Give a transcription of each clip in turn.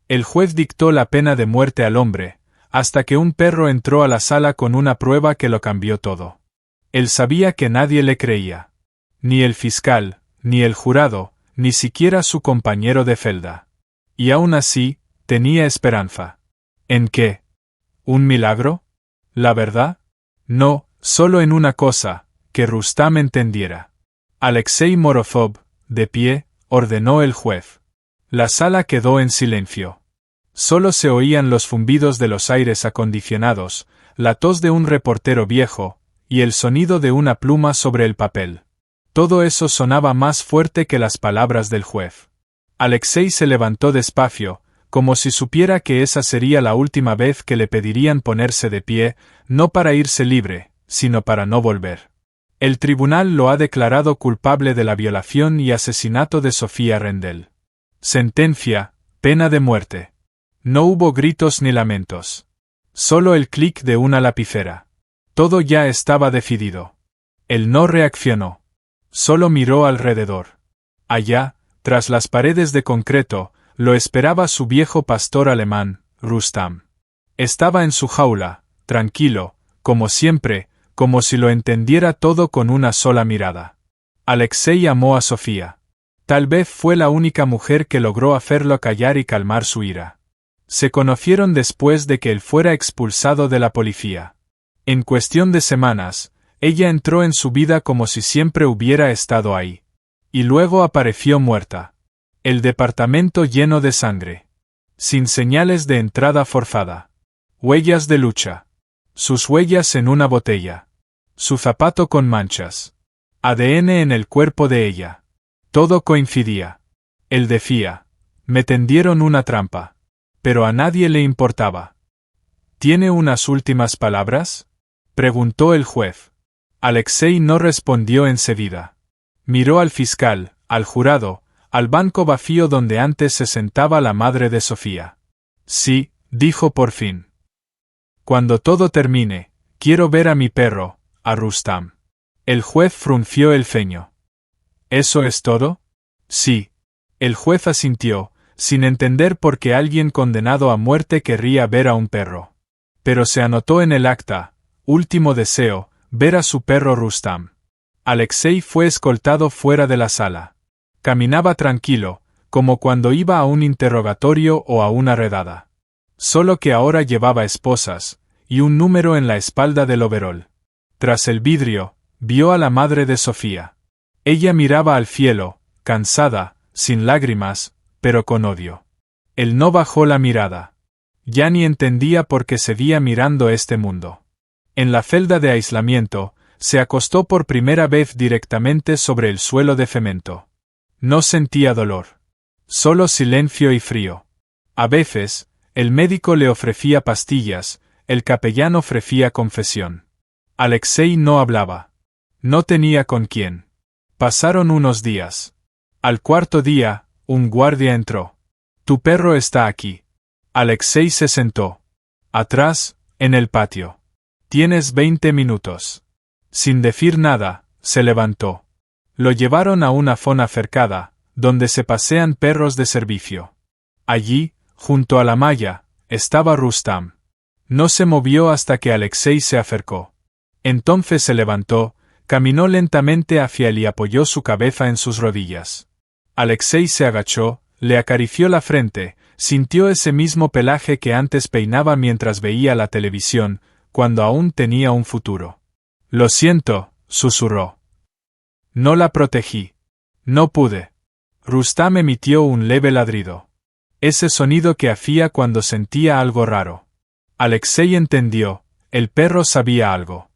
El juez dictó la pena de muerte al hombre, hasta que un perro entró a la sala con una prueba que lo cambió todo. Él sabía que nadie le creía. Ni el fiscal, ni el jurado, ni siquiera su compañero de celda. Y aún así, tenía esperanza. ¿En qué? ¿Un milagro? ¿La verdad? No, solo en una cosa, que Rustam entendiera. Alexei Morozov, de pie, ordenó el juez. La sala quedó en silencio. Solo se oían los zumbidos de los aires acondicionados, la tos de un reportero viejo, y el sonido de una pluma sobre el papel. Todo eso sonaba más fuerte que las palabras del juez. Alexei se levantó despacio, como si supiera que esa sería la última vez que le pedirían ponerse de pie, no para irse libre, sino para no volver. El tribunal lo ha declarado culpable de la violación y asesinato de Sofía Rendel. Sentencia, pena de muerte. No hubo gritos ni lamentos. Solo el clic de una lapicera. Todo ya estaba decidido. Él no reaccionó. Solo miró alrededor. Allá, tras las paredes de concreto, lo esperaba su viejo pastor alemán, Rustam. Estaba en su jaula, tranquilo, como siempre, como si lo entendiera todo con una sola mirada. Alexei amó a Sofía. Tal vez fue la única mujer que logró hacerlo callar y calmar su ira. Se conocieron después de que él fuera expulsado de la policía. En cuestión de semanas, ella entró en su vida como si siempre hubiera estado ahí. Y luego apareció muerta. El departamento lleno de sangre. Sin señales de entrada forzada. Huellas de lucha. Sus huellas en una botella. Su zapato con manchas. ADN en el cuerpo de ella. Todo coincidía. Él decía, me tendieron una trampa. Pero a nadie le importaba. ¿Tiene unas últimas palabras? Preguntó el juez. Alexei no respondió enseguida. Miró al fiscal, al jurado, al banco vacío donde antes se sentaba la madre de Sofía. Sí, dijo por fin. Cuando todo termine, quiero ver a mi perro, a Rustam. El juez frunció el ceño. ¿Eso es todo? Sí. El juez asintió, sin entender por qué alguien condenado a muerte querría ver a un perro. Pero se anotó en el acta, último deseo, ver a su perro Rustam. Alexei fue escoltado fuera de la sala. Caminaba tranquilo, como cuando iba a un interrogatorio o a una redada. Solo que ahora llevaba esposas, y un número en la espalda del overol. Tras el vidrio, vio a la madre de Sofía. Ella miraba al cielo, cansada, sin lágrimas, pero con odio. Él no bajó la mirada. Ya ni entendía por qué seguía mirando este mundo. En la celda de aislamiento, se acostó por primera vez directamente sobre el suelo de cemento. No sentía dolor. Solo silencio y frío. A veces, el médico le ofrecía pastillas, el capellán ofrecía confesión. Alexei no hablaba. No tenía con quién. Pasaron unos días. Al cuarto día, un guardia entró. Tu perro está aquí. Alexei se sentó. Atrás, en el patio. Tienes 20 minutos. Sin decir nada, se levantó. Lo llevaron a una zona cercada, donde se pasean perros de servicio. Allí, junto a la malla, estaba Rustam. No se movió hasta que Alexei se acercó. Entonces se levantó, caminó lentamente hacia él y apoyó su cabeza en sus rodillas. Alexei se agachó, le acarició la frente, sintió ese mismo pelaje que antes peinaba mientras veía la televisión, cuando aún tenía un futuro. Lo siento, susurró. No la protegí. No pude. Rustam emitió un leve ladrido. Ese sonido que hacía cuando sentía algo raro. Alexei entendió, el perro sabía algo.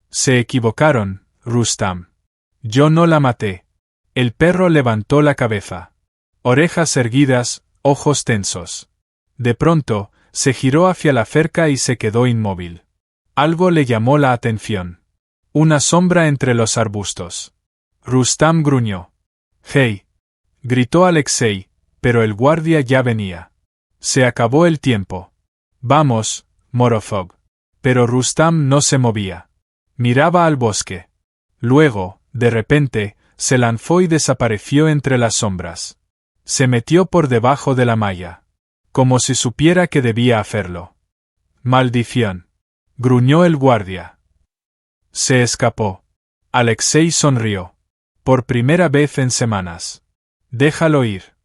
Se equivocaron, Rustam. Yo no la maté. El perro levantó la cabeza. Orejas erguidas, ojos tensos. De pronto, se giró hacia la cerca y se quedó inmóvil. Algo le llamó la atención. Una sombra entre los arbustos. Rustam gruñó. «¡Hey!», gritó Alexei, pero el guardia ya venía. Se acabó el tiempo. «Vamos, Morozov». Pero Rustam no se movía. Miraba al bosque. Luego, de repente, se lanzó y desapareció entre las sombras. Se metió por debajo de la malla. como si supiera que debía hacerlo. «Maldición», gruñó el guardia. Se escapó. Alexei sonrió. Por primera vez en semanas. Déjalo ir.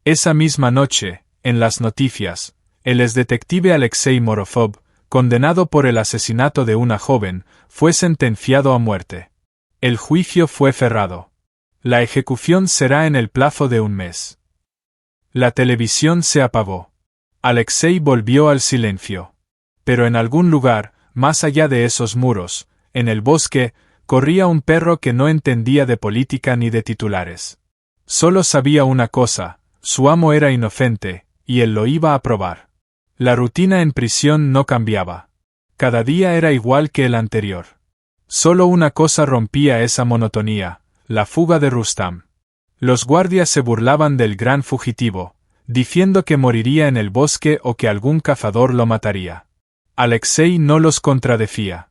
Esa misma noche, en las noticias, el exdetective Alexei Morozov, condenado por el asesinato de una joven, fue sentenciado a muerte. El juicio fue cerrado. La ejecución será en el plazo de un mes. La televisión se apagó. Alexei volvió al silencio. Pero en algún lugar, más allá de esos muros, en el bosque, corría un perro que no entendía de política ni de titulares. Solo sabía una cosa: su amo era inocente, y él lo iba a probar. La rutina en prisión no cambiaba. Cada día era igual que el anterior. Solo una cosa rompía esa monotonía: la fuga de Rustam. Los guardias se burlaban del gran fugitivo, diciendo que moriría en el bosque o que algún cazador lo mataría. Alexei no los contradecía.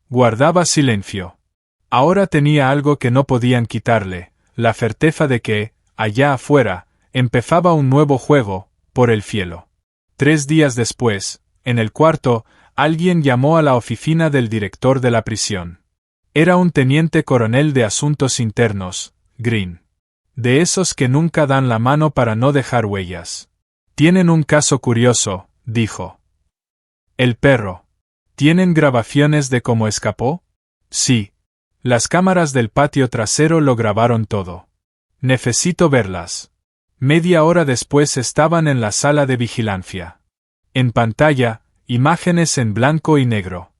Guardaba silencio. Ahora tenía algo que no podían quitarle, la certeza de que, allá afuera, empezaba un nuevo juego, por el cielo. 3 días después, en el cuarto, alguien llamó a la oficina del director de la prisión. Era un teniente coronel de asuntos internos, Green. De esos que nunca dan la mano para no dejar huellas. «Tienen un caso curioso», dijo. «El perro. ¿Tienen grabaciones de cómo escapó?» «Sí. Las cámaras del patio trasero lo grabaron todo. Necesito verlas». Media hora después estaban en la sala de vigilancia. En pantalla, imágenes en blanco y negro.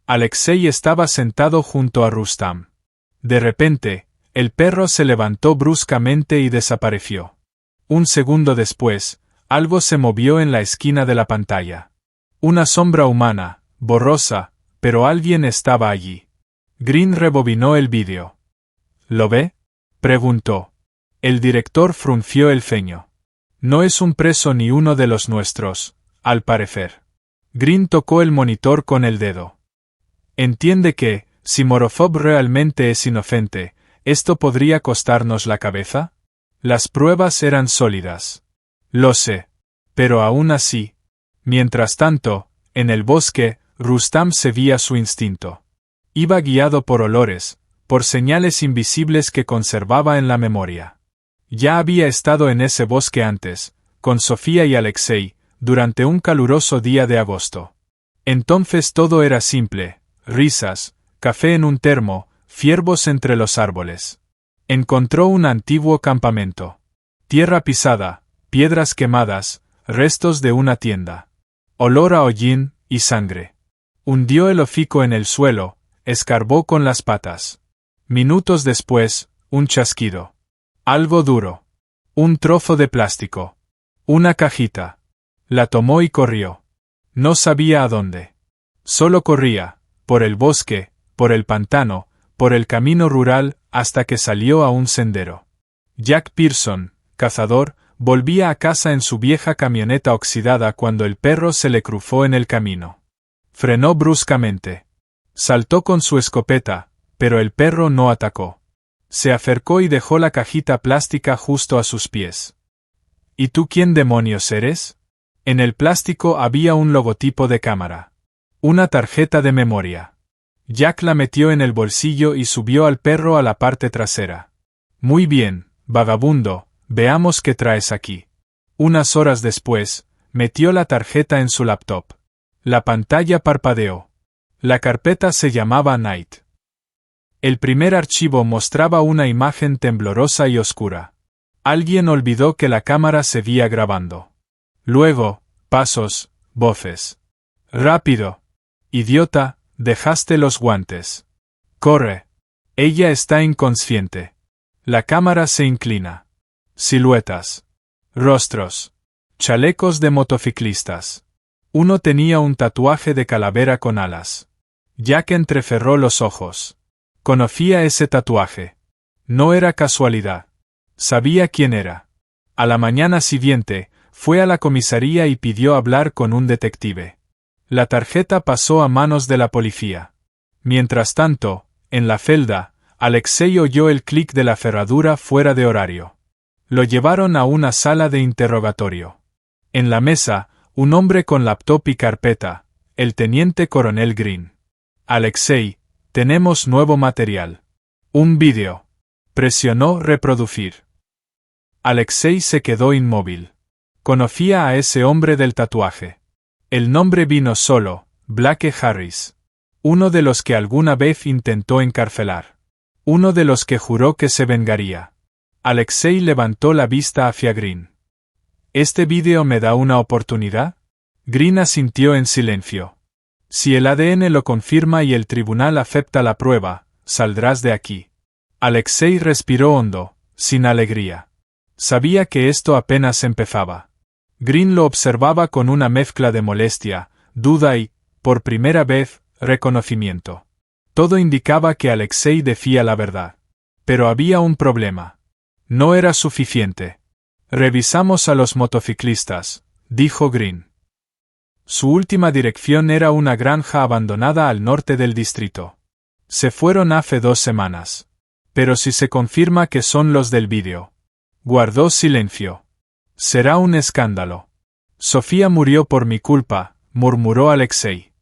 Alexei estaba sentado junto a Rustam. De repente, el perro se levantó bruscamente y desapareció. Un segundo después, algo se movió en la esquina de la pantalla. Una sombra humana, borrosa, pero alguien estaba allí. Green rebobinó el vídeo. ¿Lo ve?, preguntó. El director frunció el ceño. No es un preso ni uno de los nuestros, al parecer. Green tocó el monitor con el dedo. Entiende que, si Morozov realmente es inocente, ¿esto podría costarnos la cabeza? Las pruebas eran sólidas. Lo sé. Pero aún así. Mientras tanto, en el bosque, Rustam seguía su instinto. Iba guiado por olores, por señales invisibles que conservaba en la memoria. Ya había estado en ese bosque antes, con Sofía y Alexei, durante un caluroso día de agosto. Entonces todo era simple: risas, café en un termo, ciervos entre los árboles. Encontró un antiguo campamento. Tierra pisada, piedras quemadas, restos de una tienda. Olor a hollín y sangre. Hundió el hocico en el suelo, escarbó con las patas. Minutos después, un chasquido. Algo duro. Un trozo de plástico. Una cajita. La tomó y corrió. No sabía a dónde. Solo corría, por el bosque, por el pantano, por el camino rural, hasta que salió a un sendero. Jack Pearson, cazador, volvía a casa en su vieja camioneta oxidada cuando el perro se le cruzó en el camino. Frenó bruscamente. Saltó con su escopeta, pero el perro no atacó. Se acercó y dejó la cajita plástica justo a sus pies. ¿Y tú quién demonios eres? En el plástico había un logotipo de cámara. Una tarjeta de memoria. Jack la metió en el bolsillo y subió al perro a la parte trasera. Muy bien, vagabundo, veamos qué traes aquí. Unas horas después, metió la tarjeta en su laptop. La pantalla parpadeó. La carpeta se llamaba Night. El primer archivo mostraba una imagen temblorosa y oscura. Alguien olvidó que la cámara seguía grabando. Luego, pasos, voces. Rápido. Idiota, dejaste los guantes. Corre. Ella está inconsciente. La cámara se inclina. Siluetas. Rostros. Chalecos de motociclistas. Uno tenía un tatuaje de calavera con alas. Jack entrecerró los ojos. Conocía ese tatuaje. No era casualidad. Sabía quién era. A la mañana siguiente, fue a la comisaría y pidió hablar con un detective. La tarjeta pasó a manos de la policía. Mientras tanto, en la celda, Alexei oyó el clic de la cerradura fuera de horario. Lo llevaron a una sala de interrogatorio. En la mesa, un hombre con laptop y carpeta, el teniente coronel Green. Alexei, tenemos nuevo material. Un vídeo. Presionó reproducir. Alexei se quedó inmóvil. Conocía a ese hombre del tatuaje. El nombre vino solo, Blake Harris. Uno de los que alguna vez intentó encarcelar. Uno de los que juró que se vengaría. Alexei levantó la vista hacia Green. ¿Este vídeo me da una oportunidad? Green asintió en silencio. Si el ADN lo confirma y el tribunal acepta la prueba, saldrás de aquí. Alexei respiró hondo, sin alegría. Sabía que esto apenas empezaba. Green lo observaba con una mezcla de molestia, duda y, por primera vez, reconocimiento. Todo indicaba que Alexei decía la verdad. Pero había un problema. No era suficiente. Revisamos a los motociclistas, dijo Green. Su última dirección era una granja abandonada al norte del distrito. Se fueron hace 2 semanas. Pero si se confirma que son los del vídeo. Guardó silencio. Será un escándalo. Sofía murió por mi culpa, murmuró Alexei.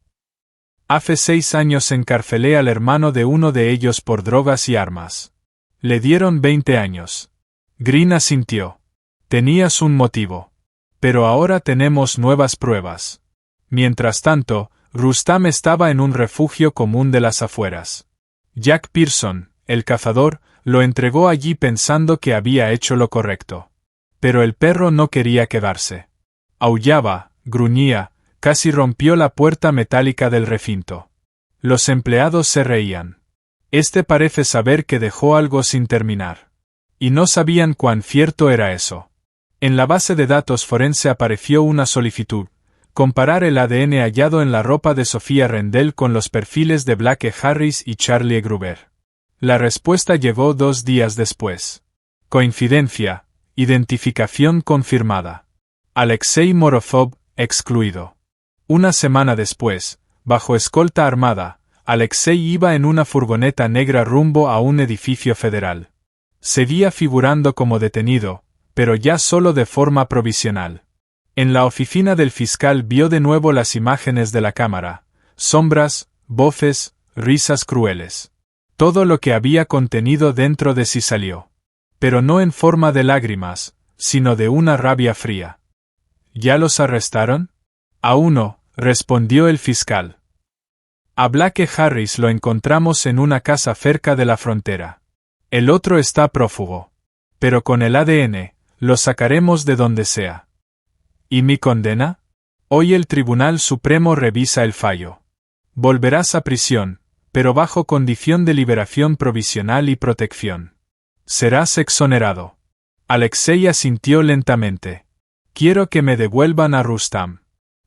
Hace 6 años encarcelé al hermano de uno de ellos por drogas y armas. Le dieron 20 años. Green asintió. Tenías un motivo. Pero ahora tenemos nuevas pruebas. Mientras tanto, Rustam estaba en un refugio común de las afueras. Jack Pearson, el cazador, lo entregó allí pensando que había hecho lo correcto. Pero el perro no quería quedarse. Aullaba, gruñía, casi rompió la puerta metálica del recinto. Los empleados se reían. Este parece saber que dejó algo sin terminar. Y no sabían cuán cierto era eso. En la base de datos forense apareció una solicitud: comparar el ADN hallado en la ropa de Sofía Rendell con los perfiles de Blake Harris y Charlie Gruber. La respuesta llegó 2 días después. Coincidencia, identificación confirmada. Alexei Morozov, excluido. Una semana después, bajo escolta armada, Alexei iba en una furgoneta negra rumbo a un edificio federal. Seguía figurando como detenido, pero ya solo de forma provisional. En la oficina del fiscal vio de nuevo las imágenes de la cámara, sombras, voces, risas crueles. Todo lo que había contenido dentro de sí salió. Pero no en forma de lágrimas, sino de una rabia fría. ¿Ya los arrestaron? Aún no, respondió el fiscal. A Blake Harris lo encontramos en una casa cerca de la frontera. El otro está prófugo. Pero con el ADN, lo sacaremos de donde sea. ¿Y mi condena? Hoy el Tribunal Supremo revisa el fallo. Volverás a prisión, pero bajo condición de liberación provisional y protección. Serás exonerado. Alexei asintió lentamente. Quiero que me devuelvan a Rustam.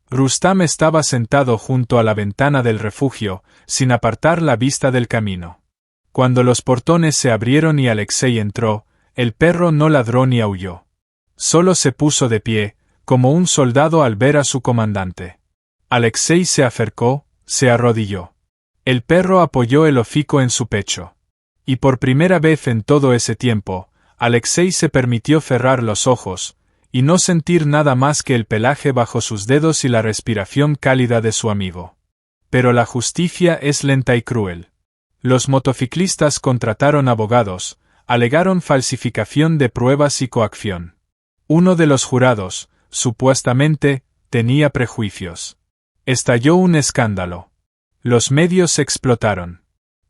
Rustam estaba sentado junto a la ventana del refugio, sin apartar la vista del camino. Cuando los portones se abrieron y Alexei entró, el perro no ladró ni aulló. Solo se puso de pie, como un soldado al ver a su comandante. Alexei se acercó, se arrodilló. El perro apoyó el hocico en su pecho. Y por primera vez en todo ese tiempo, Alexei se permitió cerrar los ojos, y no sentir nada más que el pelaje bajo sus dedos y la respiración cálida de su amigo. Pero la justicia es lenta y cruel. Los motociclistas contrataron abogados, alegaron falsificación de pruebas y coacción. Uno de los jurados, supuestamente, tenía prejuicios. Estalló un escándalo. Los medios explotaron.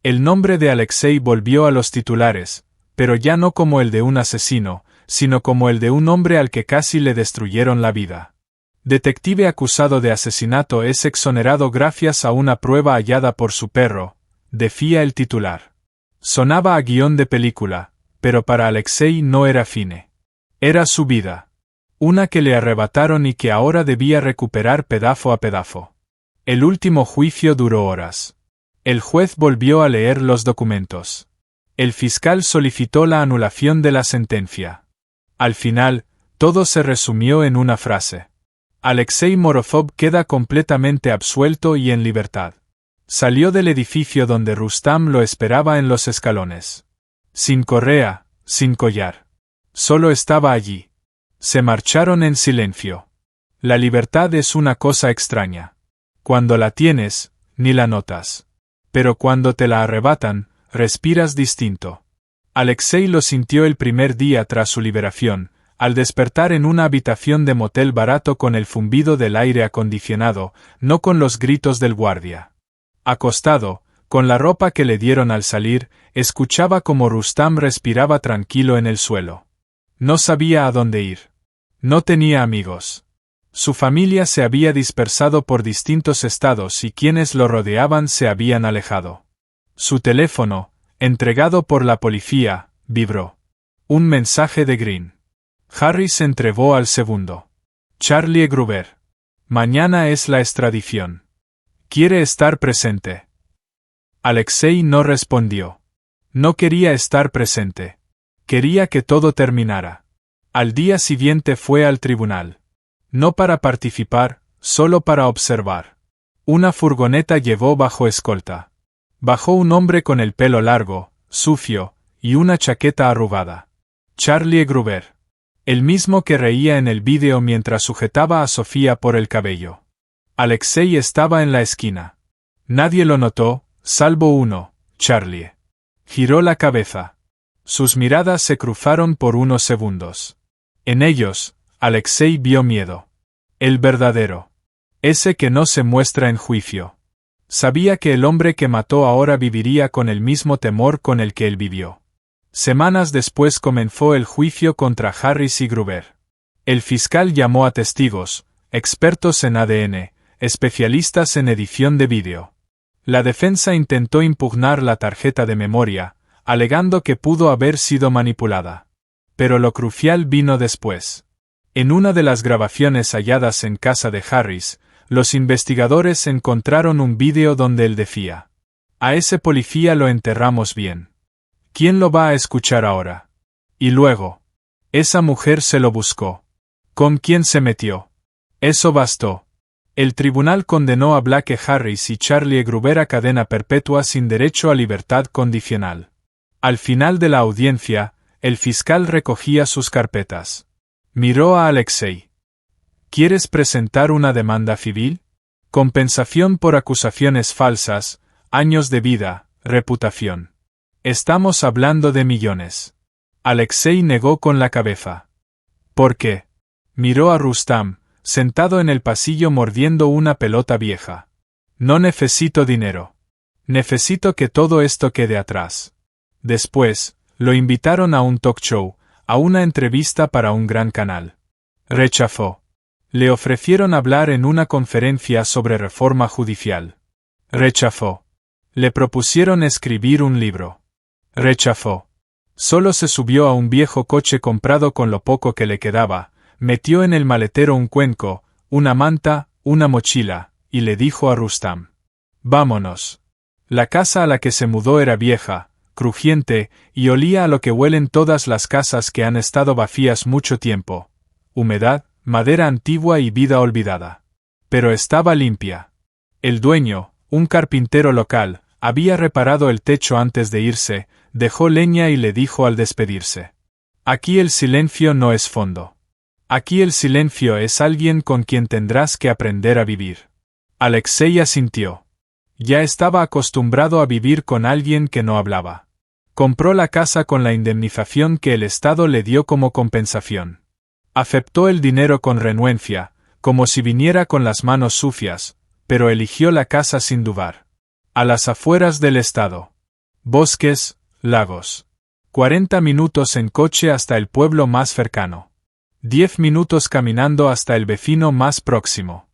El nombre de Alexei volvió a los titulares, pero ya no como el de un asesino, sino como el de un hombre al que casi le destruyeron la vida. Detective acusado de asesinato es exonerado gracias a una prueba hallada por su perro, decía el titular. Sonaba a guión de película, pero para Alexei no era cine. Era su vida. Una que le arrebataron y que ahora debía recuperar pedazo a pedazo. El último juicio duró horas. El juez volvió a leer los documentos. El fiscal solicitó la anulación de la sentencia. Al final, todo se resumió en una frase. Alexei Morozov queda completamente absuelto y en libertad. Salió del edificio donde Rustam lo esperaba en los escalones. Sin correa, sin collar. Solo estaba allí. Se marcharon en silencio. La libertad es una cosa extraña. Cuando la tienes, ni la notas. Pero cuando te la arrebatan, respiras distinto. Alexei lo sintió el primer día tras su liberación, al despertar en una habitación de motel barato con el zumbido del aire acondicionado, no con los gritos del guardia. Acostado, con la ropa que le dieron al salir, escuchaba cómo Rustam respiraba tranquilo en el suelo. No sabía a dónde ir. No tenía amigos. Su familia se había dispersado por distintos estados y quienes lo rodeaban se habían alejado. Su teléfono, entregado por la policía, vibró. Un mensaje de Green. Harry se entregó al segundo. Charlie Gruber. Mañana es la extradición. ¿Quiere estar presente? Alexei no respondió. No quería estar presente. Quería que todo terminara. Al día siguiente fue al tribunal. No para participar, solo para observar. Una furgoneta llevó bajo escolta. Bajó un hombre con el pelo largo, sucio, y una chaqueta arrugada. Charlie Gruber. El mismo que reía en el vídeo mientras sujetaba a Sofía por el cabello. Alexei estaba en la esquina. Nadie lo notó, salvo uno, Charlie. Giró la cabeza. Sus miradas se cruzaron por unos segundos. En ellos, Alexei vio miedo. El verdadero. Ese que no se muestra en juicio. Sabía que el hombre que mató ahora viviría con el mismo temor con el que él vivió. Semanas después comenzó el juicio contra Harris y Gruber. El fiscal llamó a testigos, expertos en ADN, especialistas en edición de vídeo. La defensa intentó impugnar la tarjeta de memoria, alegando que pudo haber sido manipulada. Pero lo crucial vino después. En una de las grabaciones halladas en casa de Harris, los investigadores encontraron un vídeo donde él decía: «A ese policía lo enterramos bien. ¿Quién lo va a escuchar ahora?» Y luego: «Esa mujer se lo buscó. ¿Con quién se metió?» Eso bastó. El tribunal condenó a Blake Harris y Charlie Gruber a cadena perpetua sin derecho a libertad condicional. Al final de la audiencia, el fiscal recogía sus carpetas. Miró a Alexei. ¿Quieres presentar una demanda civil? Compensación por acusaciones falsas, años de vida, reputación. Estamos hablando de millones. Alexei negó con la cabeza. ¿Por qué? Miró a Rustam, sentado en el pasillo mordiendo una pelota vieja. No necesito dinero. Necesito que todo esto quede atrás. Después, lo invitaron a un talk show, a una entrevista para un gran canal. Rechazó. Le ofrecieron hablar en una conferencia sobre reforma judicial. Rechazó. Le propusieron escribir un libro. Rechazó. Solo se subió a un viejo coche comprado con lo poco que le quedaba, metió en el maletero un cuenco, una manta, una mochila, y le dijo a Rustam: «Vámonos». La casa a la que se mudó era vieja, crujiente, y olía a lo que huelen todas las casas que han estado vacías mucho tiempo. Humedad, madera antigua y vida olvidada. Pero estaba limpia. El dueño, un carpintero local, había reparado el techo antes de irse, dejó leña y le dijo al despedirse: «Aquí el silencio no es fondo. Aquí el silencio es alguien con quien tendrás que aprender a vivir». Alexei asintió. Ya estaba acostumbrado a vivir con alguien que no hablaba. Compró la casa con la indemnización que el Estado le dio como compensación. Aceptó el dinero con renuencia, como si viniera con las manos sucias, pero eligió la casa sin dudar. A las afueras del estado. Bosques, lagos. 40 minutos en coche hasta el pueblo más cercano. 10 minutos caminando hasta el vecino más próximo.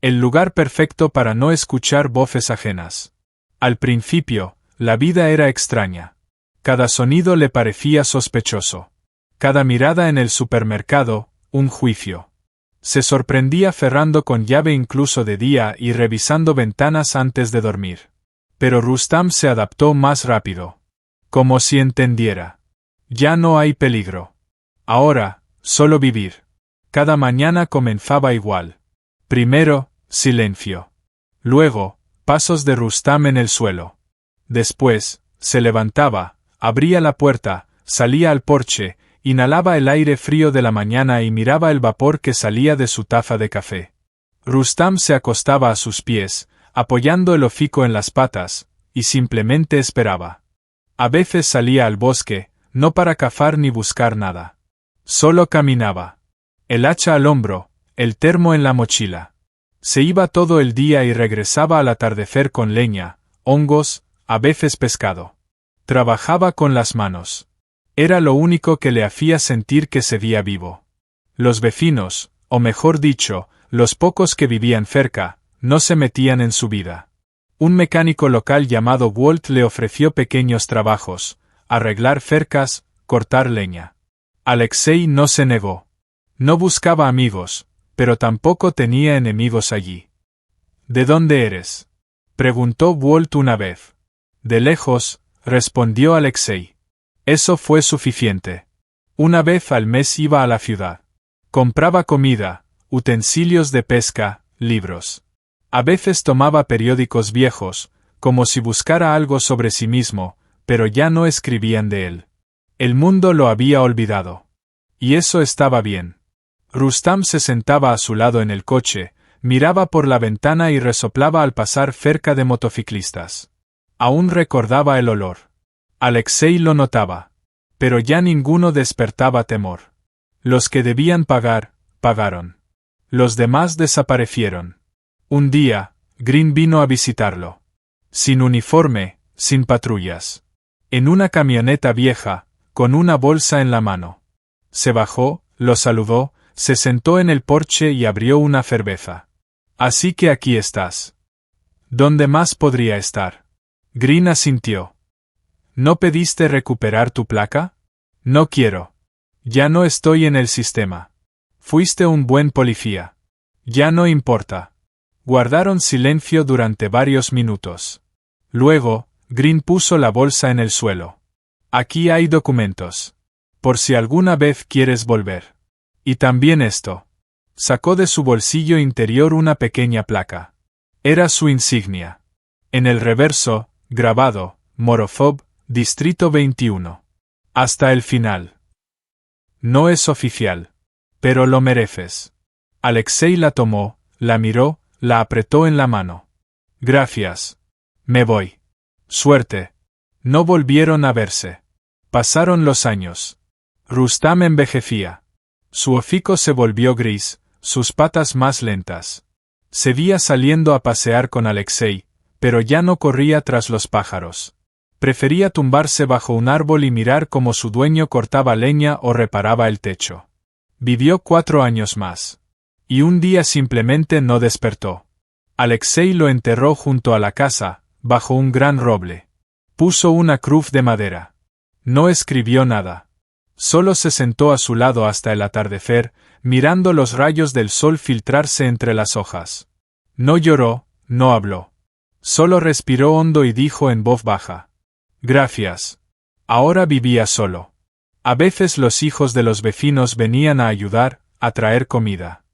El lugar perfecto para no escuchar voces ajenas. Al principio, la vida era extraña. Cada sonido le parecía sospechoso. Cada mirada en el supermercado, un juicio. Se sorprendía cerrando con llave incluso de día y revisando ventanas antes de dormir. Pero Rustam se adaptó más rápido. Como si entendiera. Ya no hay peligro. Ahora, solo vivir. Cada mañana comenzaba igual. Primero, silencio. Luego, pasos de Rustam en el suelo. Después, se levantaba, abría la puerta, salía al porche, Inhalaba el aire frío de la mañana y miraba el vapor que salía de su taza de café. Rustam se acostaba a sus pies, apoyando el hocico en las patas, y simplemente esperaba. A veces salía al bosque, no para cazar ni buscar nada. Solo caminaba. El hacha al hombro, el termo en la mochila. Se iba todo el día y regresaba al atardecer con leña, hongos, a veces pescado. Trabajaba con las manos. Era lo único que le hacía sentir que seguía vivo. Los vecinos, o mejor dicho, los pocos que vivían cerca, no se metían en su vida. Un mecánico local llamado Walt le ofreció pequeños trabajos, arreglar cercas, cortar leña. Alexei no se negó. No buscaba amigos, pero tampoco tenía enemigos allí. ¿De dónde eres?, preguntó Walt una vez. De lejos, respondió Alexei. Eso fue suficiente. Una vez al mes iba a la ciudad. Compraba comida, utensilios de pesca, libros. A veces tomaba periódicos viejos, como si buscara algo sobre sí mismo, pero ya no escribían de él. El mundo lo había olvidado. Y eso estaba bien. Rustam se sentaba a su lado en el coche, miraba por la ventana y resoplaba al pasar cerca de motociclistas. Aún recordaba el olor. Alexei lo notaba. Pero ya ninguno despertaba temor. Los que debían pagar, pagaron. Los demás desaparecieron. Un día, Green vino a visitarlo. Sin uniforme, sin patrullas. En una camioneta vieja, con una bolsa en la mano. Se bajó, lo saludó, se sentó en el porche y abrió una cerveza. Así que aquí estás. ¿Dónde más podría estar? Green asintió. ¿No pediste recuperar tu placa? No quiero. Ya no estoy en el sistema. Fuiste un buen policía. Ya no importa. Guardaron silencio durante varios minutos. Luego, Green puso la bolsa en el suelo. Aquí hay documentos. Por si alguna vez quieres volver. Y también esto. Sacó de su bolsillo interior una pequeña placa. Era su insignia. En el reverso, grabado, Morozov, Distrito 21. Hasta el final. No es oficial. Pero lo mereces. Alexei la tomó, la miró, la apretó en la mano. Gracias. Me voy. Suerte. No volvieron a verse. Pasaron los años. Rustam envejecía. Su hocico se volvió gris, sus patas más lentas. Seguía saliendo a pasear con Alexei, pero ya no corría tras los pájaros. Prefería tumbarse bajo un árbol y mirar cómo su dueño cortaba leña o reparaba el techo. Vivió 4 años más. Y un día simplemente no despertó. Alexei lo enterró junto a la casa, bajo un gran roble. Puso una cruz de madera. No escribió nada. Solo se sentó a su lado hasta el atardecer, mirando los rayos del sol filtrarse entre las hojas. No lloró, no habló. Solo respiró hondo y dijo en voz baja. Gracias. Ahora vivía solo. A veces los hijos de los vecinos venían a ayudar, a traer comida.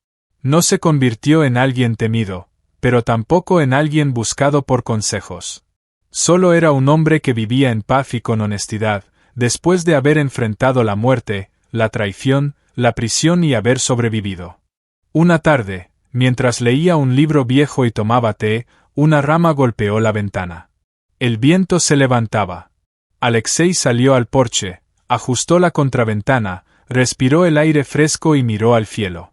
No se convirtió en alguien temido, pero tampoco en alguien buscado por consejos. Solo era un hombre que vivía en paz y con honestidad, después de haber enfrentado la muerte, la traición, la prisión y haber sobrevivido. Una tarde, mientras leía un libro viejo y tomaba té, una rama golpeó la ventana. El viento se levantaba. Alexei salió al porche, ajustó la contraventana, respiró el aire fresco y miró al cielo.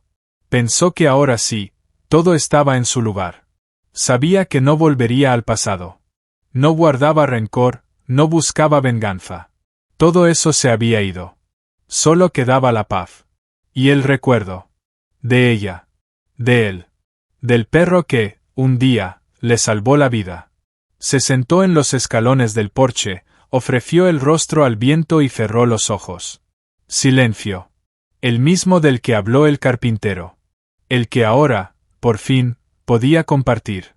Pensó que ahora sí, todo estaba en su lugar. Sabía que no volvería al pasado. No guardaba rencor, no buscaba venganza. Todo eso se había ido. Solo quedaba la paz. Y el recuerdo. De ella. De él. Del perro que, un día, le salvó la vida. Se sentó en los escalones del porche, ofreció el rostro al viento y cerró los ojos. Silencio. El mismo del que habló el carpintero. El que ahora, por fin, podía compartir.